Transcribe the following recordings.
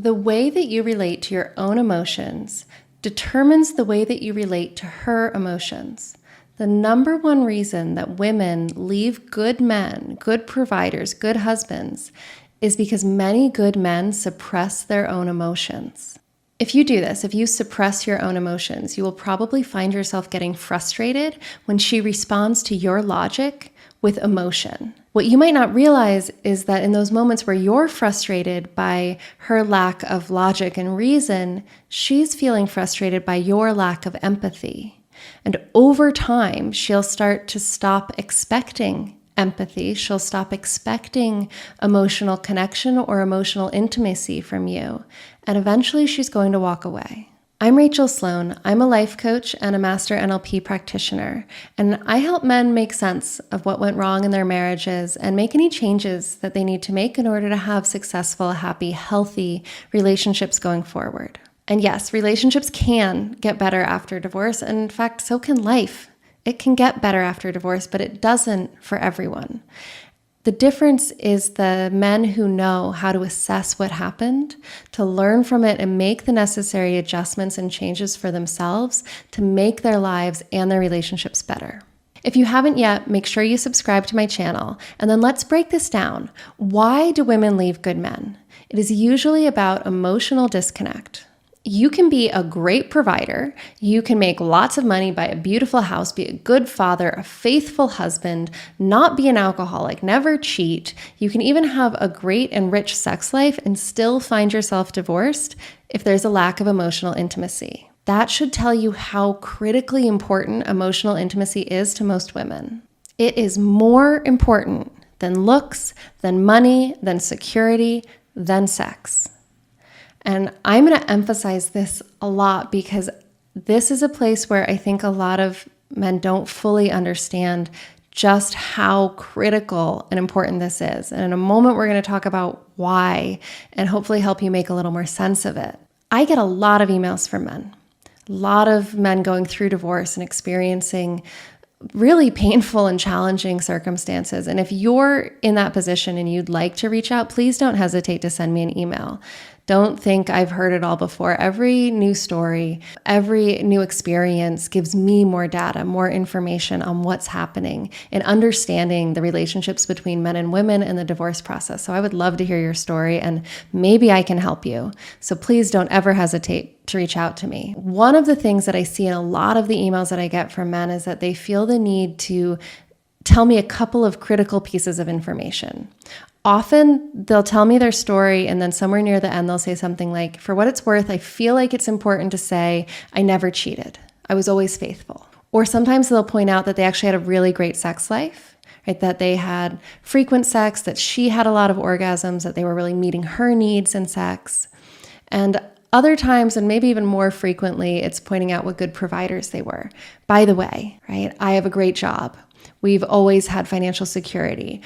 The way that you relate to your own emotions determines the way that you relate to her emotions. The number one reason that women leave good men, good providers, good husbands, is because many good men suppress their own emotions. If you do this, if you suppress your own emotions, you will probably find yourself getting frustrated when she responds to your logic with emotion. What you might not realize is that in those moments where you're frustrated by her lack of logic and reason, she's feeling frustrated by your lack of empathy. And over time, she'll start to stop expecting empathy. She'll stop expecting emotional connection or emotional intimacy from you. And eventually she's going to walk away. I'm Rachel Sloan. I'm a life coach and a master NLP practitioner, and I help men make sense of what went wrong in their marriages and make any changes that they need to make in order to have successful, happy, healthy relationships going forward. And yes, relationships can get better after divorce, and in fact, so can life. It can get better after divorce, but it doesn't for everyone. The difference is the men who know how to assess what happened, to learn from it and make the necessary adjustments and changes for themselves to make their lives and their relationships better. If you haven't yet, make sure you subscribe to my channel, and then let's break this down. Why do women leave good men? It is usually about emotional disconnect. You can be a great provider, you can make lots of money, buy a beautiful house, be a good father, a faithful husband, not be an alcoholic, never cheat. You can even have a great and rich sex life and still find yourself divorced if there's a lack of emotional intimacy. That should tell you how critically important emotional intimacy is to most women. It is more important than looks, than money, than security, than sex. And I'm going to emphasize this a lot because this is a place where I think a lot of men don't fully understand just how critical and important this is. And in a moment, we're going to talk about why and hopefully help you make a little more sense of it. I get a lot of emails from men, a lot of men going through divorce and experiencing really painful and challenging circumstances. And if you're in that position and you'd like to reach out, please don't hesitate to send me an email. Don't think I've heard it all before. Every new story, every new experience gives me more data, more information on what's happening and understanding the relationships between men and women in the divorce process. So I would love to hear your story and maybe I can help you. So please don't ever hesitate to reach out to me. One of the things that I see in a lot of the emails that I get from men is that they feel the need to tell me a couple of critical pieces of information. Often they'll tell me their story and then somewhere near the end they'll say something like, for what it's worth, I feel like it's important to say, I never cheated. I was always faithful. Or sometimes they'll point out that they actually had a really great sex life, right? That they had frequent sex, that she had a lot of orgasms, that they were really meeting her needs in sex. And other times, and maybe even more frequently, it's pointing out what good providers they were. By the way, right? I have a great job. We've always had financial security.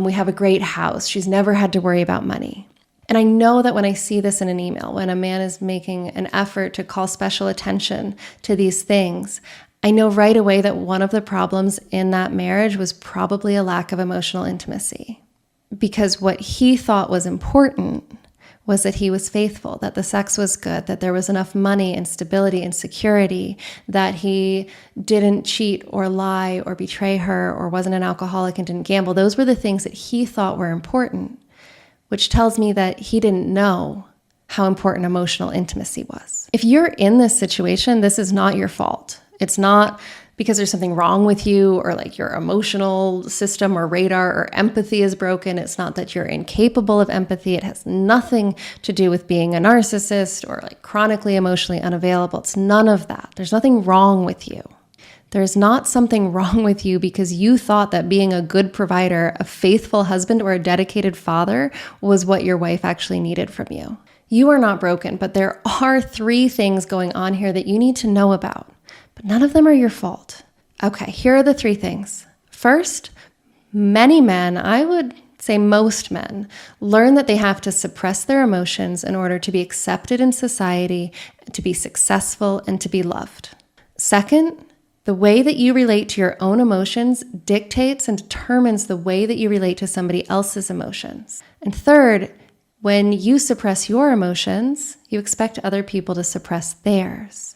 We have a great house. She's never had to worry about money. And I know that when I see this in an email, when a man is making an effort to call special attention to these things, I know right away that one of the problems in that marriage was probably a lack of emotional intimacy. Because what he thought was important was that he was faithful, that the sex was good, that there was enough money and stability and security, that he didn't cheat or lie or betray her or wasn't an alcoholic and didn't gamble. Those were the things that he thought were important, which tells me that he didn't know how important emotional intimacy was. If you're in this situation, this is not your fault. It's not because there's something wrong with you or like your emotional system or radar or empathy is broken. It's not that you're incapable of empathy. It has nothing to do with being a narcissist or like chronically emotionally unavailable. It's none of that. There's nothing wrong with you. There's not something wrong with you because you thought that being a good provider, a faithful husband, or a dedicated father was what your wife actually needed from you. You are not broken, but there are 3 things going on here that you need to know about. But none of them are your fault. Okay, here are the 3 things. First, many men, I would say most men, learn that they have to suppress their emotions in order to be accepted in society, to be successful, and to be loved. Second, the way that you relate to your own emotions dictates and determines the way that you relate to somebody else's emotions. And third, When you suppress your emotions, you expect other people to suppress theirs.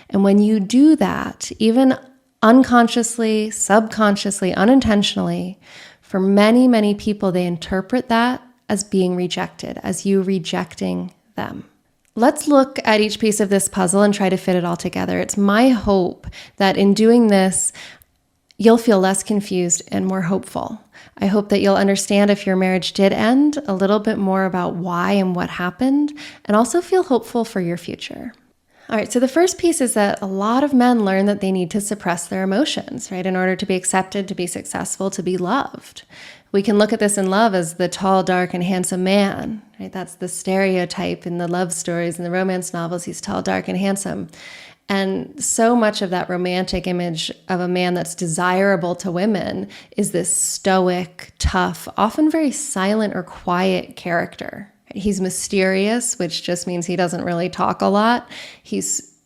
And when you do that, even unconsciously, subconsciously, unintentionally, for many, many people, they interpret that as being rejected, as you rejecting them. Let's look at each piece of this puzzle and try to fit it all together. It's my hope that in doing this, you'll feel less confused and more hopeful. I hope that you'll understand if your marriage did end, a little bit more about why and what happened, and also feel hopeful for your future. All right, so the first piece is that a lot of men learn that they need to suppress their emotions, right, in order to be accepted, to be successful, to be loved. We can look at this in love as the tall, dark, and handsome man, right? That's the stereotype in the love stories and the romance novels. He's tall, dark, and handsome. And so much of that romantic image of a man that's desirable to women is this stoic, tough, often very silent or quiet character. He's mysterious, which just means he doesn't really talk a lot. He's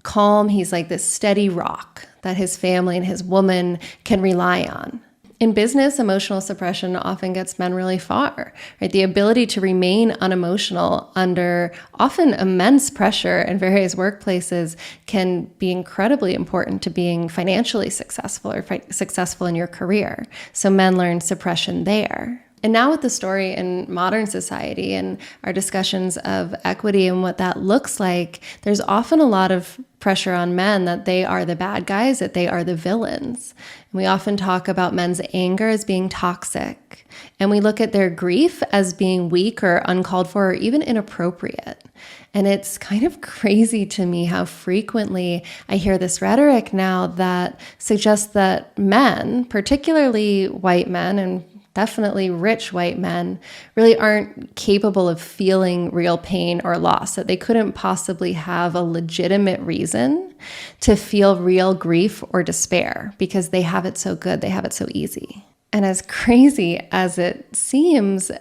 calm. He's like this steady rock that his family and his woman can rely on. In business, emotional suppression often gets men really far, right? The ability to remain unemotional under often immense pressure in various workplaces can be incredibly important to being financially successful or successful in your career. So men learn suppression there. And now with the story in modern society and our discussions of equity and what that looks like, there's often a lot of pressure on men that they are the bad guys, that they are the villains. And we often talk about men's anger as being toxic. And we look at their grief as being weak or uncalled for or even inappropriate. And it's kind of crazy to me how frequently I hear this rhetoric now that suggests that men, particularly white men and definitely rich white men, really aren't capable of feeling real pain or loss, that they couldn't possibly have a legitimate reason to feel real grief or despair because they have it so good, they have it so easy. And as crazy as it seems,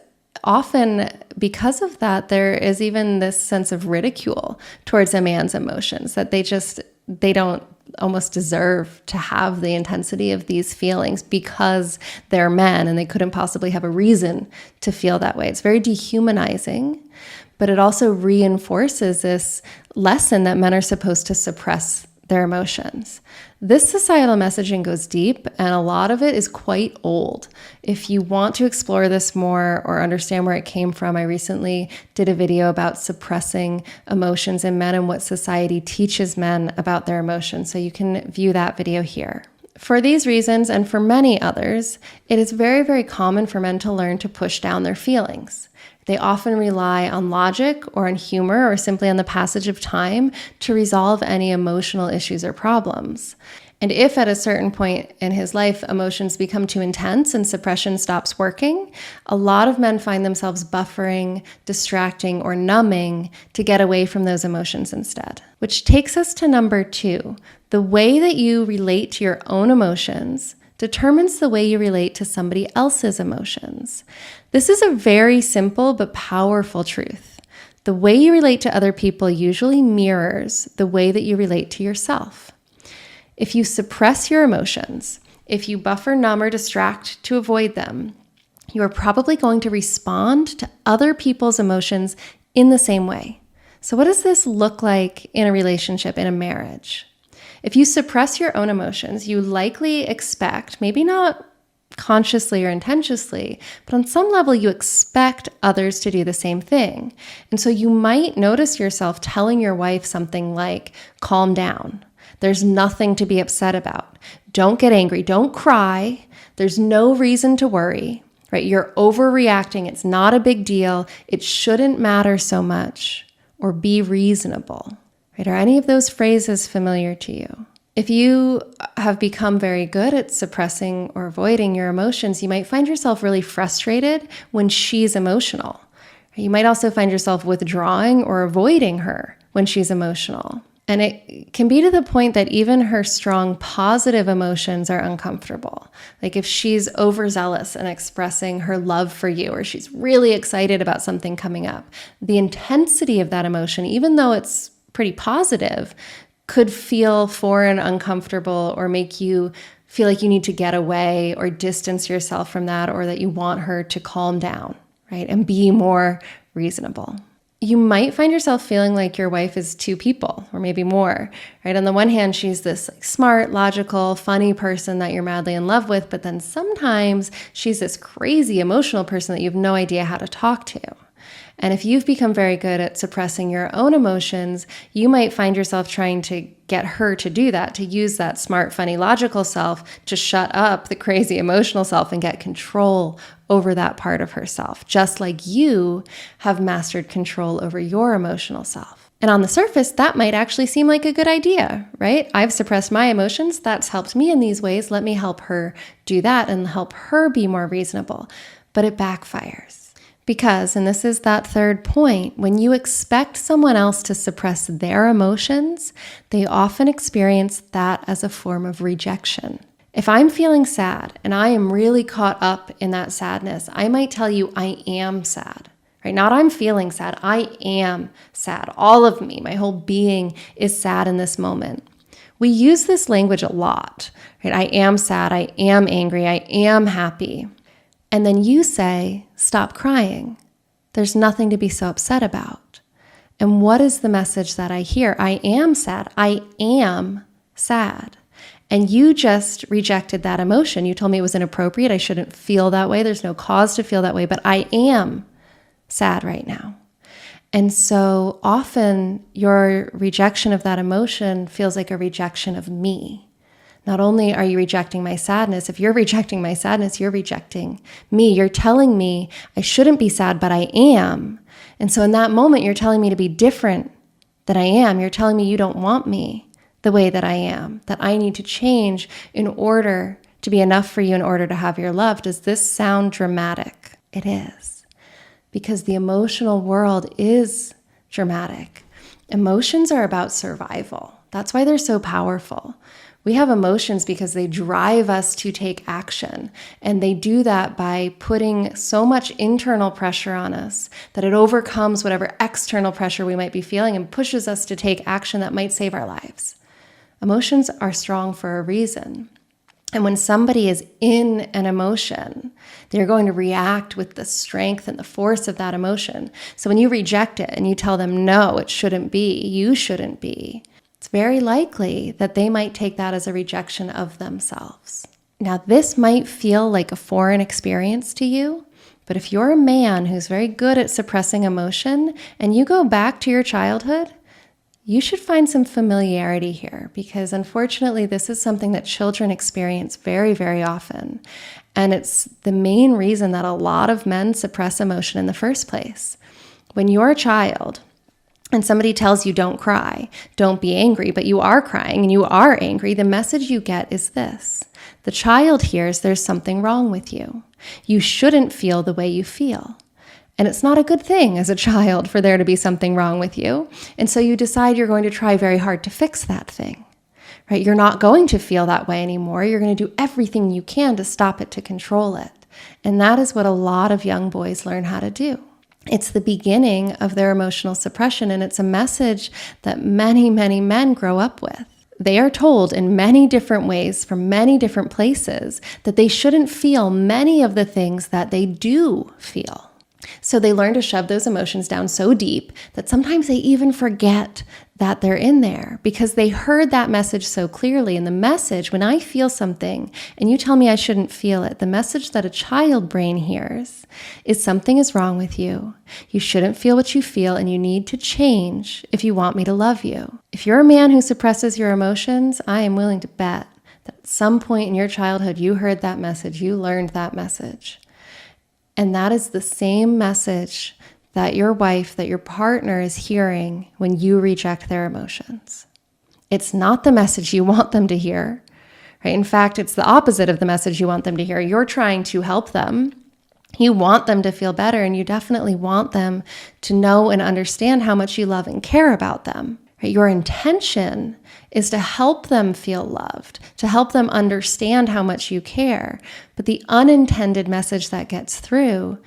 often because of that, there is even this sense of ridicule towards a man's emotions, that they don't almost deserve to have the intensity of these feelings because they're men and they couldn't possibly have a reason to feel that way. It's very dehumanizing, but it also reinforces this lesson that men are supposed to suppress their emotions. This societal messaging goes deep, and a lot of it is quite old. If you want to explore this more or understand where it came from, I recently did a video about suppressing emotions in men and what society teaches men about their emotions, so you can view that video here. For these reasons, and for many others, it is very, very common for men to learn to push down their feelings. They often rely on logic or on humor or simply on the passage of time to resolve any emotional issues or problems. And if at a certain point in his life emotions become too intense and suppression stops working, a lot of men find themselves buffering, distracting, or numbing to get away from those emotions instead. Which takes us to number 2. The way that you relate to your own emotions determines the way you relate to somebody else's emotions. This is a very simple but powerful truth. The way you relate to other people usually mirrors the way that you relate to yourself. If you suppress your emotions, if you buffer, numb, or distract to avoid them, you are probably going to respond to other people's emotions in the same way. So what does this look like in a relationship, in a marriage? If you suppress your own emotions, you likely expect, maybe not consciously or intentionally, but on some level you expect others to do the same thing. And so you might notice yourself telling your wife something like, calm down. There's nothing to be upset about. Don't get angry. Don't cry. There's no reason to worry, right? You're overreacting. It's not a big deal. It shouldn't matter so much. Or be reasonable, right? Are any of those phrases familiar to you? If you have become very good at suppressing or avoiding your emotions, you might find yourself really frustrated when she's emotional. You might also find yourself withdrawing or avoiding her when she's emotional. And it can be to the point that even her strong positive emotions are uncomfortable. Like if she's overzealous and expressing her love for you, or she's really excited about something coming up, the intensity of that emotion, even though it's pretty positive, could feel foreign, uncomfortable, or make you feel like you need to get away or distance yourself from that, or that you want her to calm down. right? And be more reasonable. You might find yourself feeling like your wife is two people or maybe more, right? On the one hand, she's this smart, logical, funny person that you're madly in love with, but then sometimes she's this crazy emotional person that you have no idea how to talk to. And if you've become very good at suppressing your own emotions, you might find yourself trying to get her to do that, to use that smart, funny, logical self to shut up the crazy emotional self and get control over that part of herself, just like you have mastered control over your emotional self. And on the surface, that might actually seem like a good idea, right? I've suppressed my emotions. That's helped me in these ways. Let me help her do that and help her be more reasonable. But it backfires. Because, and this is that third point, when you expect someone else to suppress their emotions, they often experience that as a form of rejection. If I'm feeling sad and I am really caught up in that sadness, I might tell you I am sad, right? Not I'm feeling sad, I am sad. All of me, my whole being is sad in this moment. We use this language a lot, right? I am sad, I am angry, I am happy. And then you say, stop crying. There's nothing to be so upset about. And what is the message that I hear? I am sad. I am sad. And you just rejected that emotion. You told me it was inappropriate. I shouldn't feel that way. There's no cause to feel that way, but I am sad right now. And so often your rejection of that emotion feels like a rejection of me. Not only are you rejecting my sadness, if you're rejecting my sadness, you're rejecting me. You're telling me I shouldn't be sad, but I am. And so in that moment, you're telling me to be different than I am. You're telling me you don't want me the way that I am, that I need to change in order to be enough for you, in order to have your love. Does this sound dramatic? It is. Because the emotional world is dramatic. Emotions are about survival. That's why they're so powerful. We have emotions because they drive us to take action, and they do that by putting so much internal pressure on us that it overcomes whatever external pressure we might be feeling and pushes us to take action that might save our lives. Emotions are strong for a reason. And when somebody is in an emotion, they're going to react with the strength and the force of that emotion. So when you reject it and you tell them, no, it shouldn't be, you shouldn't be, it's very likely that they might take that as a rejection of themselves. Now, this might feel like a foreign experience to you, but if you're a man who's very good at suppressing emotion and you go back to your childhood, you should find some familiarity here, because unfortunately, this is something that children experience very, very often. And it's the main reason that a lot of men suppress emotion in the first place. When you're a child, and somebody tells you don't cry, don't be angry, but you are crying and you are angry, the message you get is this. The child hears there's something wrong with you. You shouldn't feel the way you feel. And it's not a good thing as a child for there to be something wrong with you. And so you decide you're going to try very hard to fix that thing, right? You're not going to feel that way anymore. You're going to do everything you can to stop it, to control it. And that is what a lot of young boys learn how to do. It's the beginning of their emotional suppression, and it's a message that many, many men grow up with. They are told in many different ways from many different places that they shouldn't feel many of the things that they do feel. So they learn to shove those emotions down so deep that sometimes they even forget that they're in there because they heard that message so clearly. And the message, when I feel something and you tell me I shouldn't feel it, the message that a child brain hears is something is wrong with you. You shouldn't feel what you feel and you need to change if you want me to love you. If you're a man who suppresses your emotions, I am willing to bet that at some point in your childhood you heard that message, you learned that message. And that is the same message that your wife, that your partner is hearing when you reject their emotions. It's not the message you want them to hear, right? In fact, it's the opposite of the message you want them to hear. You're trying to help them. You want them to feel better, and you definitely want them to know and understand how much you love and care about them. Right? Your intention is to help them feel loved, to help them understand how much you care. But the unintended message that gets through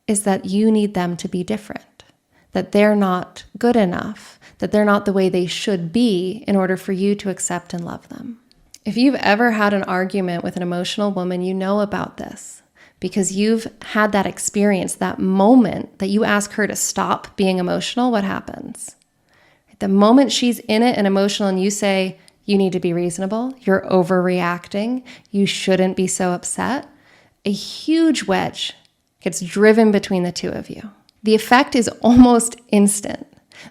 is that you need them to be different, that they're not good enough, that they're not the way they should be in order for you to accept and love them. If you've ever had an argument with an emotional woman, you know about this. because you've had that experience, that moment that you ask her to stop being emotional, what happens? The moment she's in it and emotional and you say, you need to be reasonable, you're overreacting, you shouldn't be so upset, a huge wedge gets driven between the two of you. The effect is almost instant.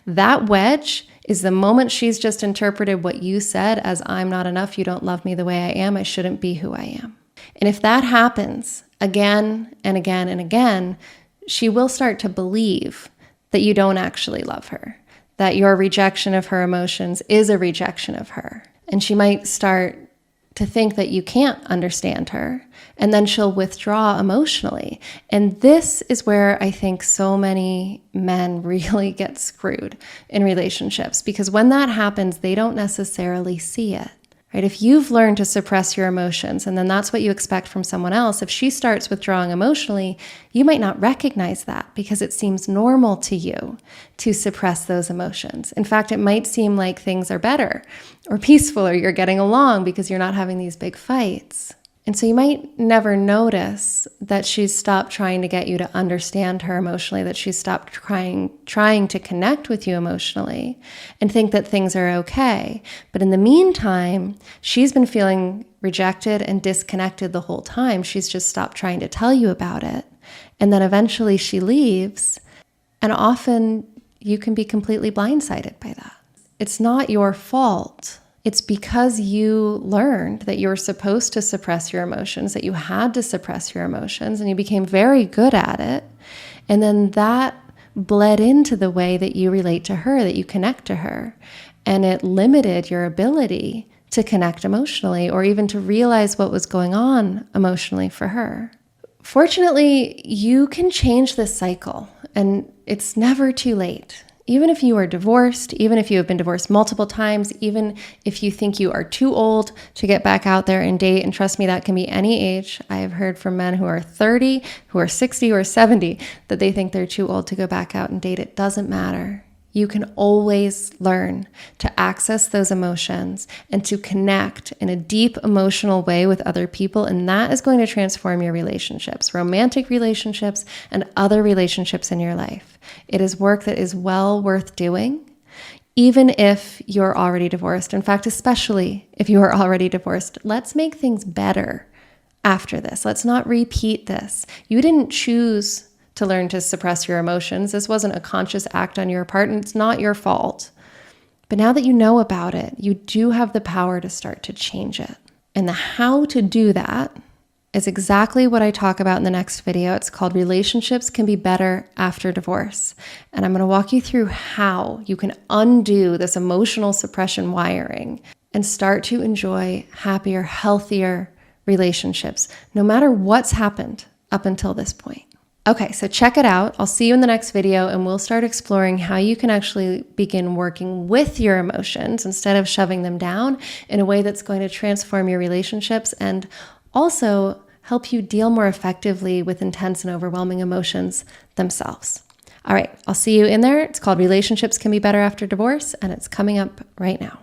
That wedge is the moment she's just interpreted what you said as I'm not enough, you don't love me the way I am, I shouldn't be who I am. And if that happens again and again and again, she will start to believe that you don't actually love her, that your rejection of her emotions is a rejection of her. And she might start to think that you can't understand her, and then she'll withdraw emotionally. And this is where I think so many men really get screwed in relationships, because when that happens, they don't necessarily see it. Right? If you've learned to suppress your emotions, and then that's what you expect from someone else, if she starts withdrawing emotionally, you might not recognize that because it seems normal to you to suppress those emotions. In fact, it might seem like things are better or peaceful or you're getting along because you're not having these big fights. And so you might never notice that she's stopped trying to get you to understand her emotionally, that she's stopped trying to connect with you emotionally and think that things are okay. But in the meantime, she's been feeling rejected and disconnected the whole time. She's just stopped trying to tell you about it. And then eventually she leaves, and often you can be completely blindsided by that. It's not your fault. It's because you learned that you were supposed to suppress your emotions, that you had to suppress your emotions, and you became very good at it. And then that bled into the way that you relate to her, that you connect to her. And it limited your ability to connect emotionally or even to realize what was going on emotionally for her. Fortunately, you can change this cycle, and it's never too late. Even if you are divorced, even if you have been divorced multiple times, even if you think you are too old to get back out there and date, and trust me, that can be any age. I have heard from men who are 30, who are 60 or 70, that they think they're too old to go back out and date. It doesn't matter. You can always learn to access those emotions and to connect in a deep emotional way with other people, and that is going to transform your relationships, romantic relationships and other relationships in your life. It is work that is well worth doing, even if you're already divorced. In fact, especially if you are already divorced, let's make things better after this. Let's not repeat this. You didn't choose to learn to suppress your emotions. This wasn't a conscious act on your part, and it's not your fault. But now that you know about it, you do have the power to start to change it. And the how to do that is exactly what I talk about in the next video. It's called Relationships Can Be Better After Divorce. And I'm going to walk you through how you can undo this emotional suppression wiring and start to enjoy happier, healthier relationships, no matter what's happened up until this point. Okay, so check it out. I'll see you in the next video, and we'll start exploring how you can actually begin working with your emotions instead of shoving them down in a way that's going to transform your relationships and also help you deal more effectively with intense and overwhelming emotions themselves. All right, I'll see you in there. It's called Relationships Can Be Better After Divorce, and it's coming up right now.